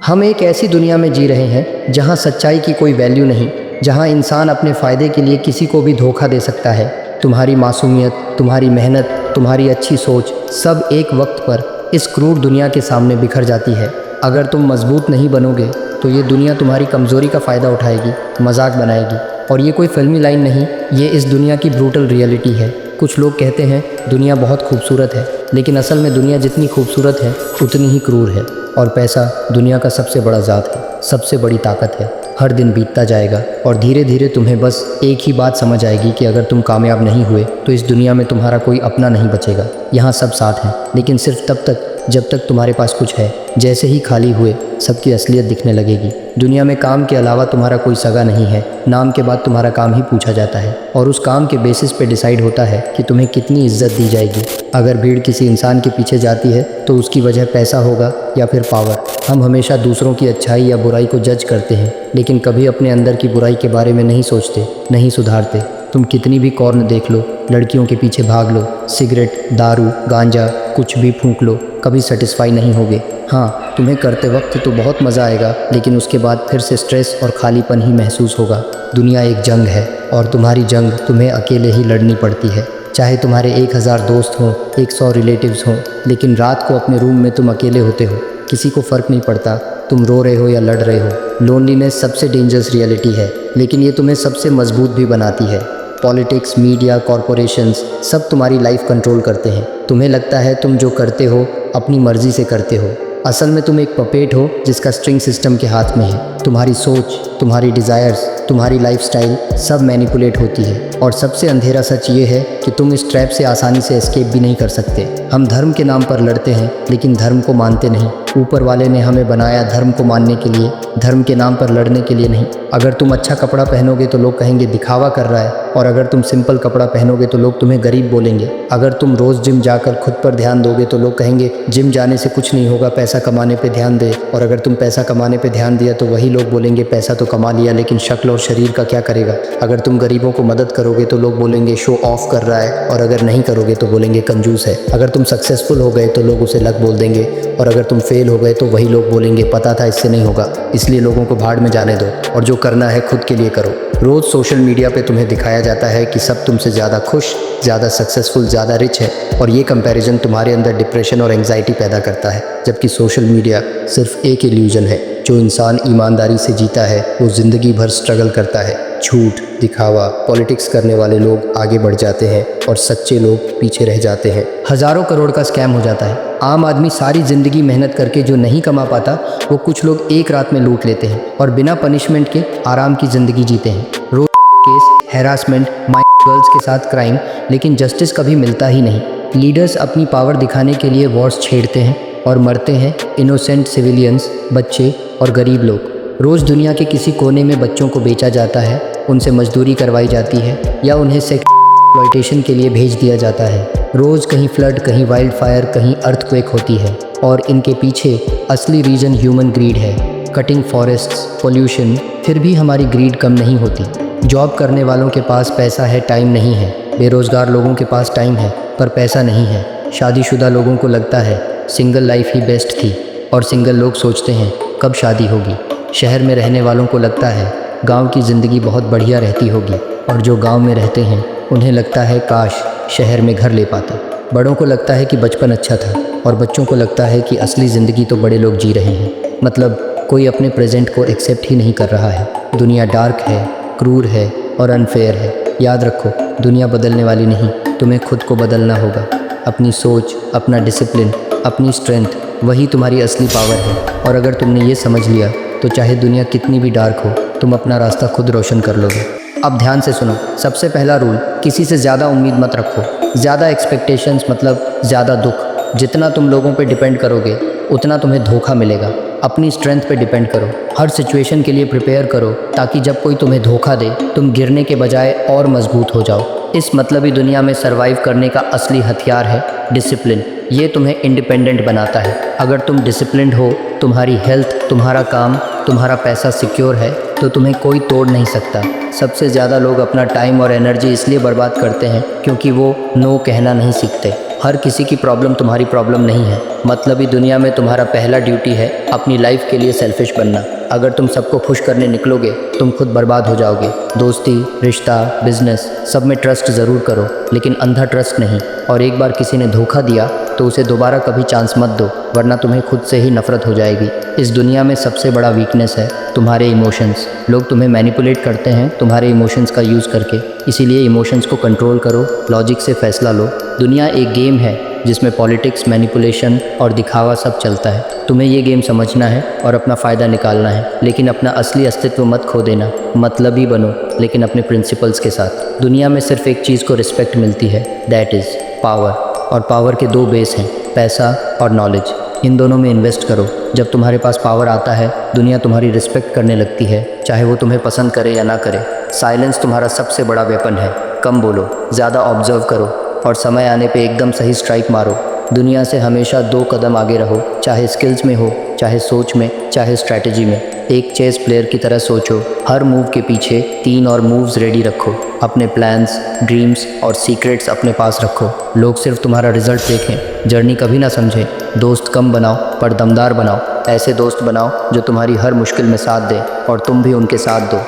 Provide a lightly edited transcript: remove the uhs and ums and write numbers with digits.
हम एक ऐसी दुनिया में जी रहे हैं जहां सच्चाई की कोई वैल्यू नहीं, जहां इंसान अपने फ़ायदे के लिए किसी को भी धोखा दे सकता है। तुम्हारी मासूमियत, तुम्हारी मेहनत, तुम्हारी अच्छी सोच सब एक वक्त पर इस क्रूर दुनिया के सामने बिखर जाती है। अगर तुम मजबूत नहीं बनोगे तो ये दुनिया तुम्हारी कमज़ोरी का फ़ायदा उठाएगी, मजाक बनाएगी। और ये कोई फिल्मी लाइन नहीं, ये इस दुनिया की ब्रूटल रियलिटी है। कुछ लोग कहते हैं दुनिया बहुत खूबसूरत है, लेकिन असल में दुनिया जितनी खूबसूरत है उतनी ही क्रूर है। और पैसा दुनिया का सबसे बड़ा ज़ात है, सबसे बड़ी ताकत है। हर दिन बीतता जाएगा और धीरे धीरे तुम्हें बस एक ही बात समझ आएगी कि अगर तुम कामयाब नहीं हुए तो इस दुनिया में तुम्हारा कोई अपना नहीं बचेगा। यहाँ सब साथ हैं, लेकिन सिर्फ तब तक जब तक तुम्हारे पास कुछ है। जैसे ही खाली हुए सबकी असलियत दिखने लगेगी। दुनिया में काम के अलावा तुम्हारा कोई सगा नहीं है। नाम के बाद तुम्हारा काम ही पूछा जाता है और उस काम के बेसिस पे डिसाइड होता है कि तुम्हें कितनी इज्जत दी जाएगी। अगर भीड़ किसी इंसान के पीछे जाती है तो उसकी वजह पैसा होगा या फिर पावर। हम हमेशा दूसरों की अच्छाई या बुराई को जज करते हैं, लेकिन कभी अपने अंदर की बुराई के बारे में नहीं सोचते, नहीं सुधारते। तुम कितनी भी कॉर्न देख लो, लड़कियों के पीछे भाग लो, सिगरेट, दारू, गांजा कुछ भी फूंक लो, कभी सेटिस्फाई नहीं होगे। हाँ, तुम्हें करते वक्त तो बहुत मज़ा आएगा, लेकिन उसके बाद फिर से स्ट्रेस और खालीपन ही महसूस होगा। दुनिया एक जंग है और तुम्हारी जंग तुम्हें अकेले ही लड़नी पड़ती है। चाहे तुम्हारे 1000 दोस्त हों, 100 रिलेटिव्स हों, लेकिन रात को अपने रूम में तुम अकेले होते हो। किसी को फ़र्क नहीं पड़ता तुम रो रहे हो या लड़ रहे हो। लोनलीनेस सबसे डेंजरस रियलिटी है, लेकिन ये तुम्हें सबसे मजबूत भी बनाती है। पॉलिटिक्स, मीडिया, कॉरपोरेशंस सब तुम्हारी लाइफ कंट्रोल करते हैं। तुम्हें लगता है तुम जो करते हो अपनी मर्ज़ी से करते हो। असल में तुम एक पपेट हो जिसका स्ट्रिंग सिस्टम के हाथ में है। तुम्हारी सोच, तुम्हारी डिज़ायर्स, तुम्हारी लाइफस्टाइल सब मैनिपुलेट होती है। और सबसे अंधेरा सच ये है कि तुम इस ट्रैप से आसानी से एस्केप भी नहीं कर सकते। हम धर्म के नाम पर लड़ते हैं, लेकिन धर्म को मानते नहीं। ऊपर वाले ने हमें बनाया धर्म को मानने के लिए, धर्म के नाम पर लड़ने के लिए नहीं। अगर तुम अच्छा कपड़ा पहनोगे तो लोग कहेंगे दिखावा कर रहा है, और अगर तुम सिंपल कपड़ा पहनोगे तो लोग तुम्हें गरीब बोलेंगे। अगर तुम रोज़ जिम जाकर खुद पर ध्यान दोगे तो लोग कहेंगे जिम जाने से कुछ नहीं होगा, पैसा कमाने पे ध्यान दे। और अगर तुम पैसा कमाने पे ध्यान दिया तो वही लोग बोलेंगे पैसा तो कमा लिया, लेकिन शक्ल और शरीर का क्या करेगा। अगर तुम गरीबों को मदद करोगे तो लोग बोलेंगे शो ऑफ कर रहा है, और अगर नहीं करोगे तो बोलेंगे कंजूस है। अगर तुम सक्सेसफुल हो गए तो लोग उसे लक बोल देंगे, और अगर तुम फेल हो गए तो वही लोग बोलेंगे पता था इससे नहीं होगा। इसलिए लोगों को भाड़ में जाने दो और जो करना है खुद के लिए करो। रोज़ सोशल मीडिया पे तुम्हें दिखाया जाता है कि सब तुमसे ज़्यादा खुश, ज़्यादा सक्सेसफुल, ज़्यादा रिच है, और ये कंपैरिजन तुम्हारे अंदर डिप्रेशन और एंग्जाइटी पैदा करता है। जबकि सोशल मीडिया सिर्फ एक इल्यूजन है। जो इंसान ईमानदारी से जीता है वो ज़िंदगी भर स्ट्रगल करता है। झूठ, दिखावा, पॉलिटिक्स करने वाले लोग आगे बढ़ जाते हैं और सच्चे लोग पीछे रह जाते हैं। हज़ारों करोड़ का स्कैम हो जाता है। आम आदमी सारी ज़िंदगी मेहनत करके जो नहीं कमा पाता वो कुछ लोग एक रात में लूट लेते हैं और बिना पनिशमेंट के आराम की ज़िंदगी जीते हैं। रोज केस, हैरासमेंट, गर्ल्स के साथ क्राइम, लेकिन जस्टिस कभी मिलता ही नहीं। लीडर्स अपनी पावर दिखाने के लिए वॉर्स छेड़ते हैं और मरते हैं इनोसेंट सिविलियंस, बच्चे और गरीब लोग। रोज़ दुनिया के किसी कोने में बच्चों को बेचा जाता है, उनसे मजदूरी करवाई जाती है या उन्हें एक्सप्लॉयटेशन के लिए भेज दिया जाता है। रोज़ कहीं फ्लड, कहीं वाइल्ड फायर, कहीं अर्थक्वेक होती है, और इनके पीछे असली रीज़न ह्यूमन ग्रीड है। कटिंग फॉरेस्ट्स, पोल्यूशन, फिर भी हमारी ग्रीड कम नहीं होती। जॉब करने वालों के पास पैसा है, टाइम नहीं है। बेरोज़गार लोगों के पास टाइम है पर पैसा नहीं है। शादीशुदा लोगों को लगता है सिंगल लाइफ ही बेस्ट थी, और सिंगल लोग सोचते हैं कब शादी होगी। शहर में रहने वालों को लगता है गांव की ज़िंदगी बहुत बढ़िया रहती होगी, और जो गांव में रहते हैं उन्हें लगता है काश शहर में घर ले पाते। बड़ों को लगता है कि बचपन अच्छा था, और बच्चों को लगता है कि असली ज़िंदगी तो बड़े लोग जी रहे हैं। मतलब कोई अपने प्रेजेंट को एक्सेप्ट ही नहीं कर रहा है। दुनिया डार्क है, क्रूर है और अनफेयर है। याद रखो, दुनिया बदलने वाली नहीं, तुम्हें खुद को बदलना होगा। अपनी सोच, अपना डिसिप्लिन, अपनी स्ट्रेंथ, वही तुम्हारी असली पावर है। और अगर तुमने ये समझ लिया तो चाहे दुनिया कितनी भी डार्क हो, तुम अपना रास्ता खुद रोशन कर लोगे। अब ध्यान से सुनो। सबसे पहला रूल, किसी से ज़्यादा उम्मीद मत रखो। ज़्यादा एक्सपेक्टेशंस मतलब ज़्यादा दुख। जितना तुम लोगों पे डिपेंड करोगे उतना तुम्हें धोखा मिलेगा। अपनी स्ट्रेंथ पे डिपेंड करो। हर सिचुएशन के लिए प्रिपेयर करो, ताकि जब कोई तुम्हें धोखा दे तुम गिरने के बजाय और मजबूत हो जाओ। इस मतलबी दुनिया में सर्वाइव करने का असली हथियार है डिसिप्लिन। ये तुम्हें इंडिपेंडेंट बनाता है। अगर तुम डिसिप्लिन्ड हो, तुम्हारी हेल्थ, तुम्हारा काम, तुम्हारा पैसा सिक्योर है, तो तुम्हें कोई तोड़ नहीं सकता। सबसे ज़्यादा लोग अपना टाइम और एनर्जी इसलिए बर्बाद करते हैं क्योंकि वो नो कहना नहीं सीखते। हर किसी की प्रॉब्लम तुम्हारी प्रॉब्लम नहीं है। मतलबी दुनिया में तुम्हारा पहला ड्यूटी है अपनी लाइफ के लिए सेल्फिश बनना। अगर तुम सबको खुश करने निकलोगे तुम खुद बर्बाद हो जाओगे। दोस्ती, रिश्ता, बिजनेस सब में ट्रस्ट ज़रूर करो, लेकिन अंधा ट्रस्ट नहीं। और एक बार किसी ने धोखा दिया तो उसे दोबारा कभी चांस मत दो, वरना तुम्हें खुद से ही नफरत हो जाएगी। इस दुनिया में सबसे बड़ा वीकनेस है तुम्हारे इमोशंस। लोग तुम्हें मैनिपुलेट करते हैं तुम्हारे इमोशंस का यूज़ करके, इसीलिए इमोशंस को कंट्रोल करो, लॉजिक से फैसला लो। दुनिया एक गेम है जिसमें पॉलिटिक्स, मैनिपुलेशन और दिखावा सब चलता है। तुम्हें ये गेम समझना है और अपना फ़ायदा निकालना है, लेकिन अपना असली अस्तित्व मत खो देना। मतलबी बनो लेकिन अपने प्रिंसिपल्स के साथ। दुनिया में सिर्फ एक चीज़ को रिस्पेक्ट मिलती है, दैट इज़ पावर। और पावर के दो बेस हैं, पैसा और नॉलेज। इन दोनों में इन्वेस्ट करो। जब तुम्हारे पास पावर आता है दुनिया तुम्हारी रिस्पेक्ट करने लगती है, चाहे वो तुम्हें पसंद करे या ना करे। साइलेंस तुम्हारा सबसे बड़ा वेपन है। कम बोलो, ज़्यादा ऑब्जर्व करो और समय आने पे एकदम सही स्ट्राइक मारो। दुनिया से हमेशा 2 कदम आगे रहो, चाहे स्किल्स में हो, चाहे सोच में, चाहे स्ट्रैटेजी में। एक चेस प्लेयर की तरह सोचो, हर मूव के पीछे 3 और मूव्स रेडी रखो। अपने प्लान्स, ड्रीम्स और सीक्रेट्स अपने पास रखो। लोग सिर्फ तुम्हारा रिजल्ट देखें, जर्नी कभी ना समझें। दोस्त कम बनाओ पर दमदार बनाओ। ऐसे दोस्त बनाओ जो तुम्हारी हर मुश्किल में साथ दें और तुम भी उनके साथ दो।